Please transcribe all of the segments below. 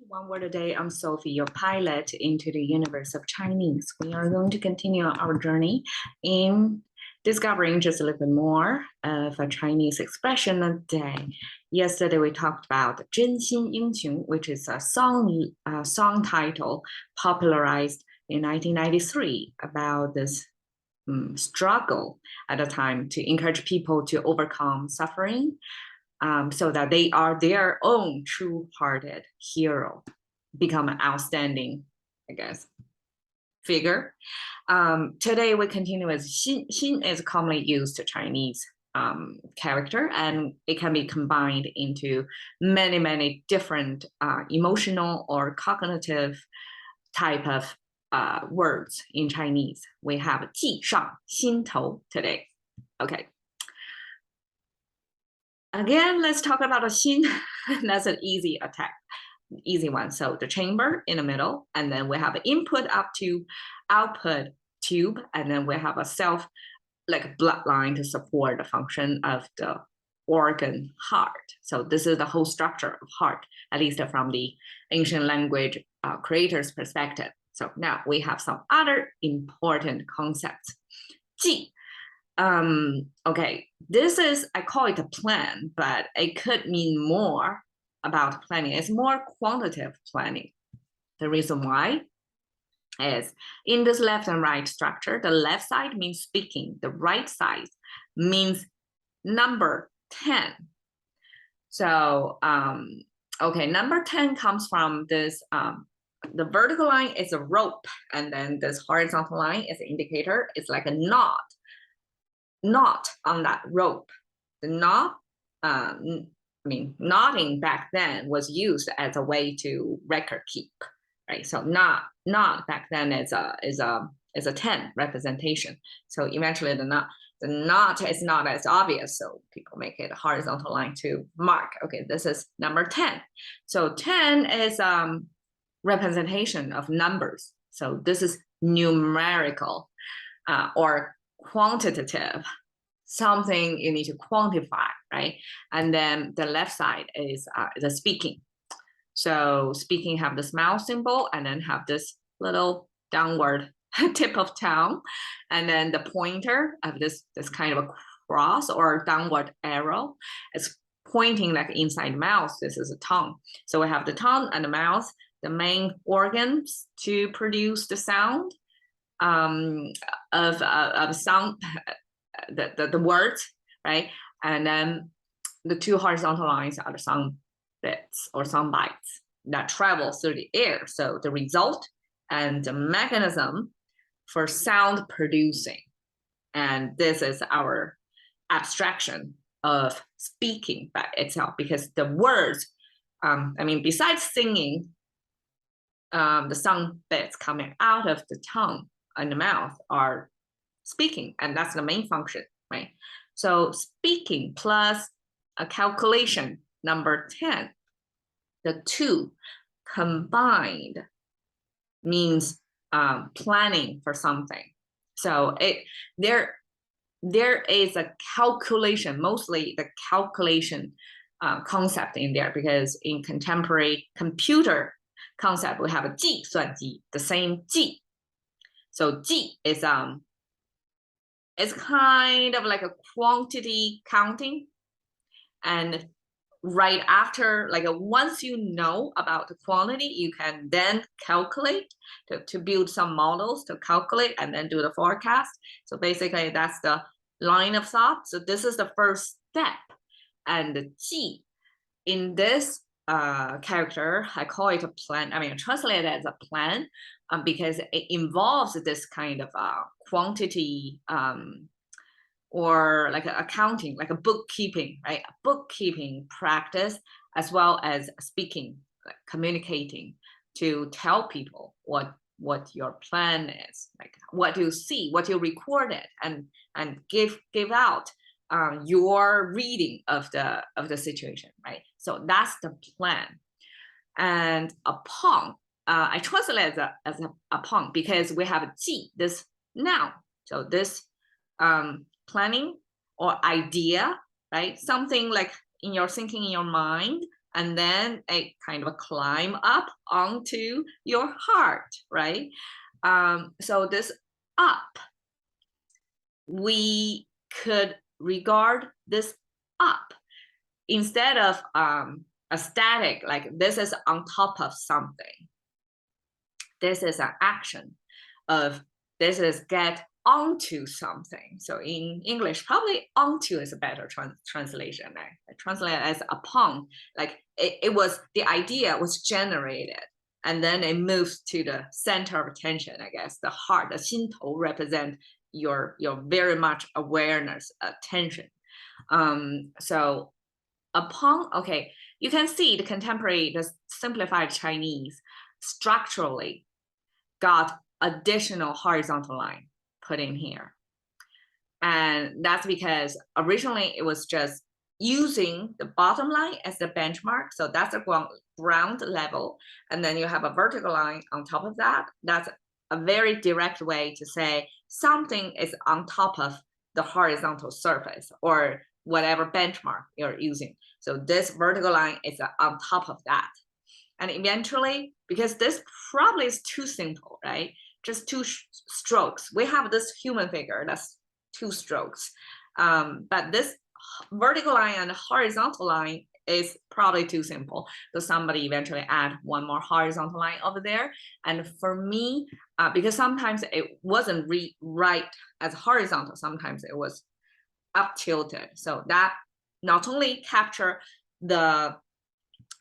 One word a day. I'm Sophie, your pilot into the universe of Chinese. We are going to continue our journey in discovering just a little bit more of a Chinese expression a day. Yesterday we talked about 真心英雄, which is a song title popularized in 1993 about this struggle at a time to encourage people to overcome suffering. So that they are their own true-hearted hero, become an outstanding, I guess, figure. Today we continue with Xin. Xin is commonly used Chinese character, and it can be combined into many different emotional or cognitive type of words in Chinese. We have 计上心头 today. Okay. Again, let's talk about a xin. That's an easy one. So the chamber in the middle, and then we have an input up tube, output tube, and then we have a like a bloodline to support the function of the organ heart. So this is the whole structure of heart, at least from the ancient language creator's perspective. So now we have some other important concepts. 计. Okay, this is, I call it a plan, but it could mean more about planning. It's more quantitative planning. The reason why is in this left and right structure, the left side means speaking, the right side means number 10. So, okay, number 10 comes from this, the vertical line is a rope, and then this horizontal line is an indicator. It's like a knot on that rope. The knot, knotting back then was used as a way to record keep, right? So knot back then is a 10 representation. So eventually the knot is not as obvious, so people make it a horizontal line to mark. Okay, this is number 10. So 10 is representation of numbers. So this is numerical or quantitative, something you need to quantify, right? And then the left side is the speaking. So speaking have this mouth symbol, and then have this little downward tip of tongue, and then the pointer of this kind of a cross or downward arrow. It's pointing like inside the mouth. This is a tongue. So we have the tongue and the mouth, the main organs to produce the sound of sound, the words, right? And then the two horizontal lines are the sound bits or sound bites that travel through the air. So the result and the mechanism for sound producing. And this is our abstraction of speaking by itself, because the words, besides singing, the sound bits coming out of the tongue and the mouth are speaking, and that's the main function, right? So speaking plus a calculation, number 10, the two combined means planning for something. So there is a calculation, mostly the calculation concept in there, because in contemporary computer concept, we have a 计算机, the same 计. So 计 is it's kind of like a quantity counting, and right after, like once you know about the quantity, you can then calculate to build some models to calculate and then do the forecast. So basically that's the line of thought. So this is the first step, and the 计in this character, I call it a plan. I translate it as a plan because it involves this kind of quantity or like accounting, like a bookkeeping, right? A bookkeeping practice, as well as speaking, like communicating to tell people what your plan is, like what you see, what you recorded, and give out your reading of the situation, right? So that's the plan. And upon, I translate it as a upon because we have 计, this noun. So this planning or idea, right? Something like in your thinking in your mind, and then a kind of a climb up onto your heart, right? So this up, we could regard this up instead of a static, like this is on top of something. This is an action of this is get onto something. So in English, probably onto is a better translation. I translate it as upon, like it was, the idea was generated and then it moves to the center of attention, I guess. The heart, the 心头 represent your very much awareness, attention. So upon, okay, you can see the contemporary, the simplified Chinese structurally got additional horizontal line put in here. And that's because originally it was just using the bottom line as the benchmark. So that's a ground level. And then you have a vertical line on top of that. That's a very direct way to say something is on top of the horizontal surface or whatever benchmark you're using. So this vertical line is on top of that. And eventually, because this probably is too simple, right? Just two strokes. We have this human figure, that's 2 strokes. But this vertical line and horizontal line is probably too simple. So somebody eventually add one more horizontal line over there. And for me, because sometimes it wasn't right as horizontal, sometimes it was up tilted. So that not only capture the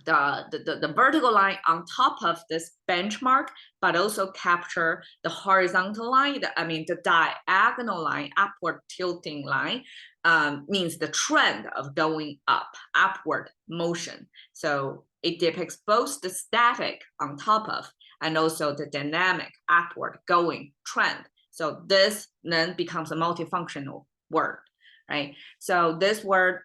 vertical line on top of this benchmark, but also capture the horizontal line, the diagonal line, upward tilting line, means the trend of going up, upward motion. So it depicts both the static on top of and also the dynamic upward going trend. So this then becomes a multifunctional word, right? So this word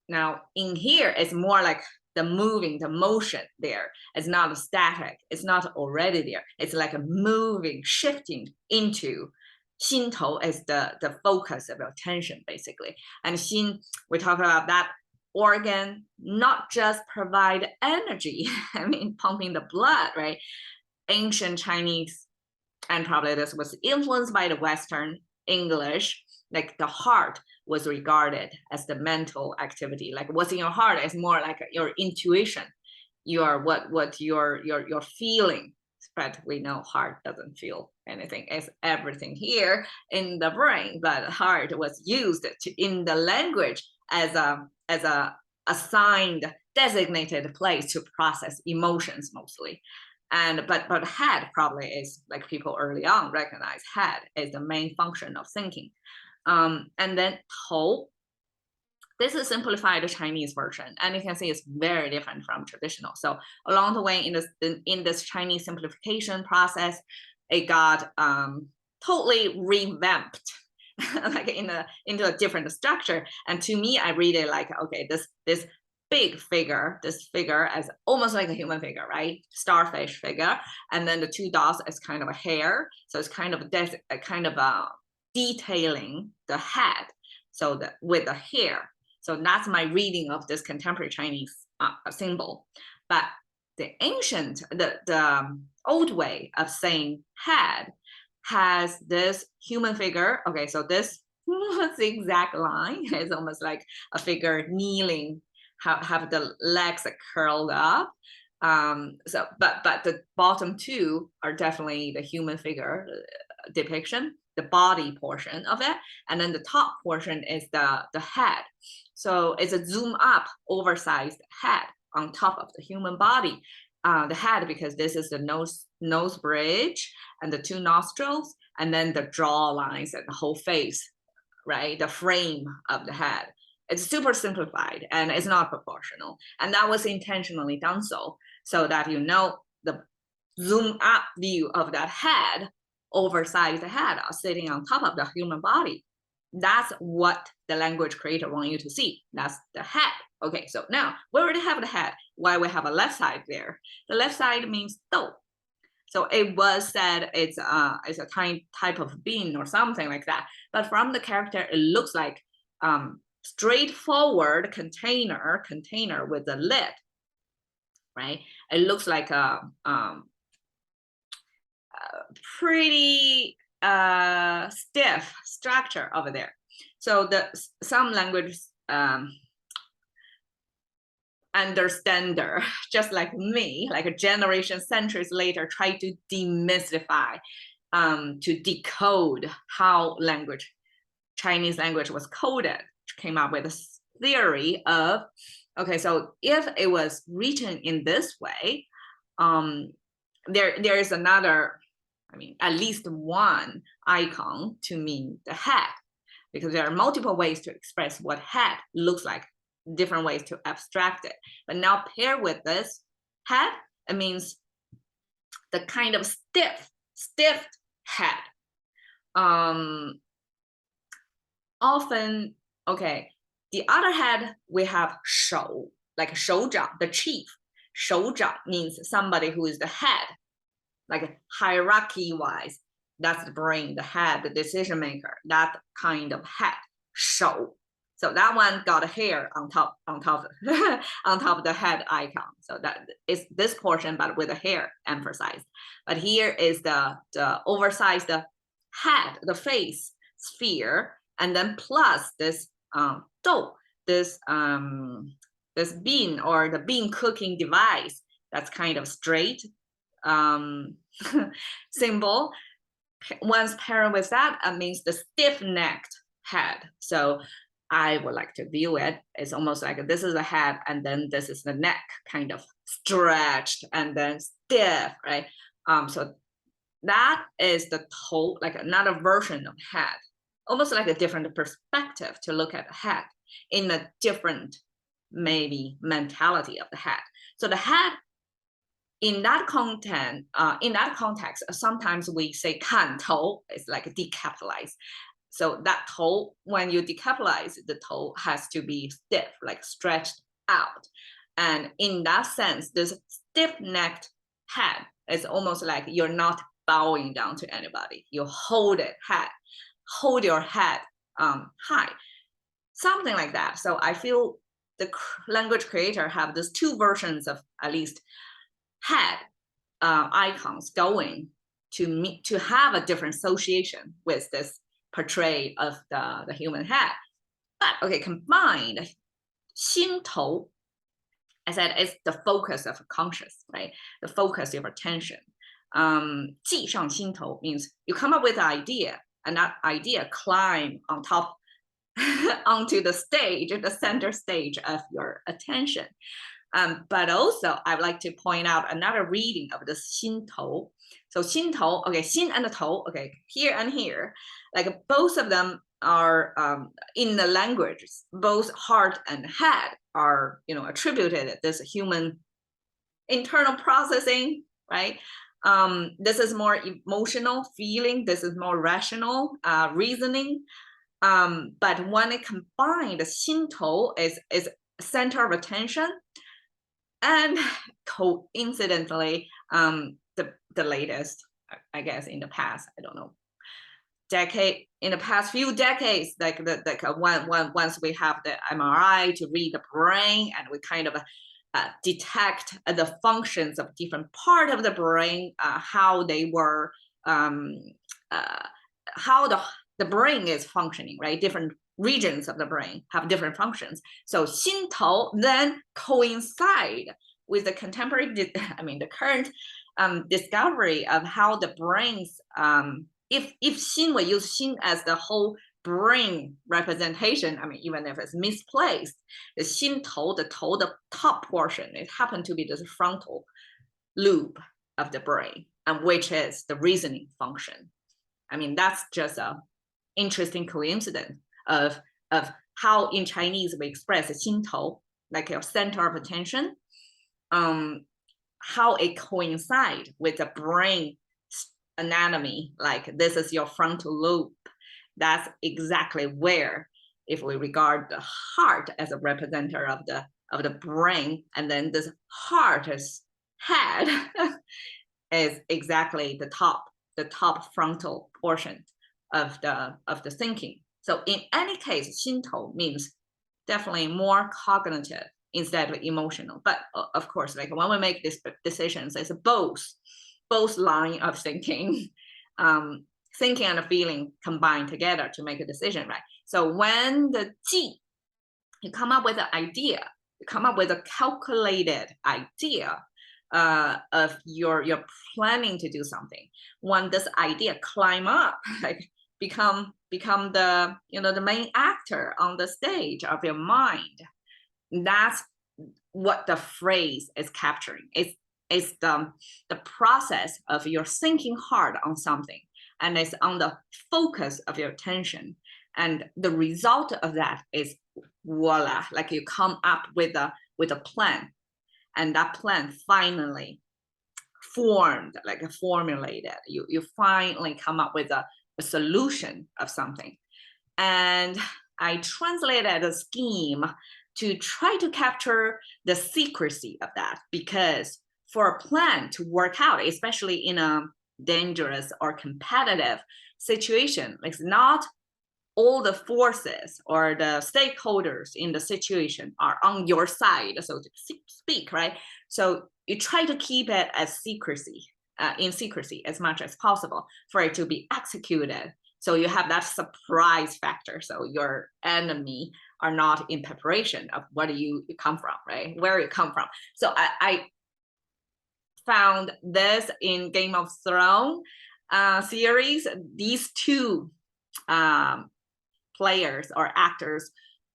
now in here is more like the moving, the motion there. It's not static. It's not already there. It's like a moving, shifting into 心头 as the focus of attention, basically. And 心, we talk about that organ, not just provide energy, pumping the blood, right? Ancient Chinese, and probably this was influenced by the Western English, like the heart was regarded as the mental activity. Like what's in your heart is more like your intuition, your what your feeling. But we know heart doesn't feel anything. It's everything here in the brain. But heart was used in the language as a assigned, designated place to process emotions mostly. And but head probably is, like people early on recognize head as the main function of thinking. And then 头, this is simplified Chinese version, and you can see it's very different from traditional. So along the way in this Chinese simplification process, it got totally revamped, like into a different structure. And to me, I read it like, okay, this big figure, this figure as almost like a human figure, right? Starfish figure, and then the 2 dots is kind of a hair. So it's kind of detailing the head, so with the hair. So that's my reading of this contemporary Chinese symbol. But the ancient, the old way of saying head has this human figure. Okay, so this zigzag line is almost like a figure kneeling, have the legs curled up. So but the bottom 2 are definitely the human figure depiction, the body portion of it, and then the top portion is the head. So it's a zoom up, oversized head on top of the human body. The head, because this is the nose bridge and the 2 nostrils, and then the jaw lines and the whole face, right? The frame of the head. It's super simplified and it's not proportional. And that was intentionally done so that the zoom up view of that head, oversized head sitting on top of the human body. That's what the language creator want you to see. That's the head. Okay, so now we already have the head. Why we have a left side there? The left side means dou. So it was said it's a type of bean or something like that. But from the character, it looks like straightforward container with a lid. right? It looks like a pretty stiff structure over there. So some languages understander, just like me, like a generation, centuries later, try to demystify, to decode how Chinese language was coded, came up with a theory of, okay, so if it was written in this way, there is another, I mean, at least one icon to mean the head, because there are multiple ways to express what head looks like, different ways to abstract it. But now pair with this head, it means the kind of stiff head. Often, okay, the other head, we have 首, like 首长, the chief. 首长 means somebody who is the head, like hierarchy-wise. That's the brain, the head, the decision maker, that kind of head, 首. So that one got a hair on top on top of the head icon. So that is this portion, but with a hair emphasized. But here is the oversized head, the face sphere, and then plus this dough, this bean or the bean cooking device that's kind of straight symbol. Once paired with that, it means the stiff-necked head. So I would like to view it. It's almost like this is the head, and then this is the neck, kind of stretched and then stiff, right? So that is the toe, like another version of head, almost like a different perspective to look at the head in a different, maybe, mentality of the head. So the head, in that context, sometimes we say 看头, it's like decapitalized. So that toe, when you decapitalize, the toe has to be stiff, like stretched out. And in that sense, this stiff-necked head is almost like you're not bowing down to anybody. You hold your head high, something like that. So I feel the language creator have these two versions of at least head icons going to have a different association with this portray of the human head. But okay, combined, 心头, I said it's the focus of conscious, right? The focus of attention. 计上心头 means you come up with an idea, and that idea climb on top onto the stage, the center stage of your attention. But also, I'd like to point out another reading of the 心头. So 心头, okay, 心 and the 头, okay, here and here, like both of them are in the languages, both heart and head are, attributed this human internal processing, right? This is more emotional feeling. This is more rational reasoning. But when it combined, 心头 is center of attention. And coincidentally, the latest, I guess, in the past, I don't know, in the past few decades, like once we have the MRI to read the brain, and we kind of detect the functions of different part of the brain, how they were, how the brain is functioning, right? Different regions of the brain have different functions. So 心头 then coincide with the contemporary, the current discovery of how the brains, if 心, we use 心 as the whole brain representation, even if it's misplaced, the 心头, the top portion, it happened to be the frontal lobe of the brain, and which is the reasoning function. That's just an interesting coincidence of how in Chinese we express 心头, like your center of attention, how it coincides with the brain anatomy, like this is your frontal lobe. That's exactly where, if we regard the heart as a representative of the brain, and then this heart is head is exactly the top frontal portion of the thinking. So in any case, 心头 means definitely more cognitive, instead of emotional. But of course, like when we make these decisions, it's both line of thinking, thinking and feeling combined together to make a decision, right? So when the 计, you come up with an idea, you come up with a calculated idea of you're planning to do something. When this idea climb up, like become the the main actor on the stage of your mind, that's what the phrase is capturing. It's the process of your thinking hard on something, and it's on the focus of your attention, and the result of that is voila, like you come up with a plan, and that plan finally formed, like formulated. You finally come up with a solution of something. And I translated a scheme to try to capture the secrecy of that, because for a plan to work out, especially in a dangerous or competitive situation, like not all the forces or the stakeholders in the situation are on your side, so to speak, right? So you try to keep it as secrecy, in secrecy as much as possible for it to be executed. So you have that surprise factor. So your enemy are not in preparation of where you come from, right? Where you come from. So I found this in Game of Thrones series. These two players or actors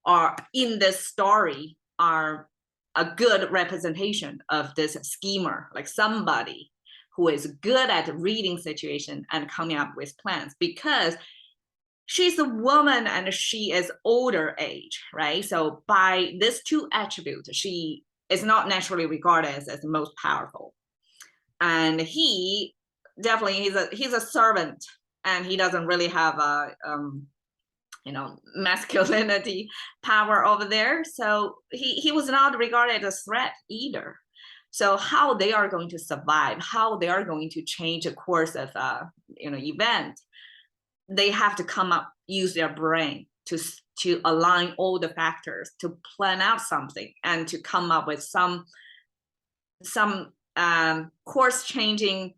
are in this story are a good representation of this schemer, like somebody who is good at reading situation and coming up with plans, because she's a woman and she is older age, right? So by these two attributes, she is not naturally regarded as the most powerful. And he definitely, he's a servant, and he doesn't really have a masculinity power over there. So he was not regarded as a threat either. So how they are going to survive, how they are going to change the course of event, they have to come up, use their brain to align all the factors, to plan out something, and to come up with some course changing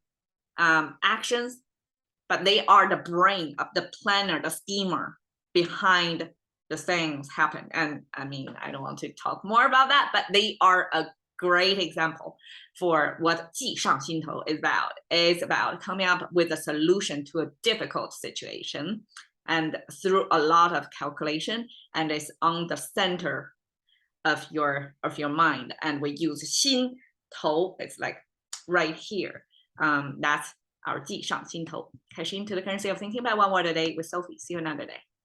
actions. But they are the brain of the planner, the schemer behind the things happen. And I mean, I don't want to talk more about that, but they are a great example for what 计上心头is about. It's about coming up with a solution to a difficult situation, and through a lot of calculation, and it's on the center of your mind. And we use 心头, it's like right here. That's our 计上心头. Cash into the currency of thinking by one word a day with Sophie. See you another day.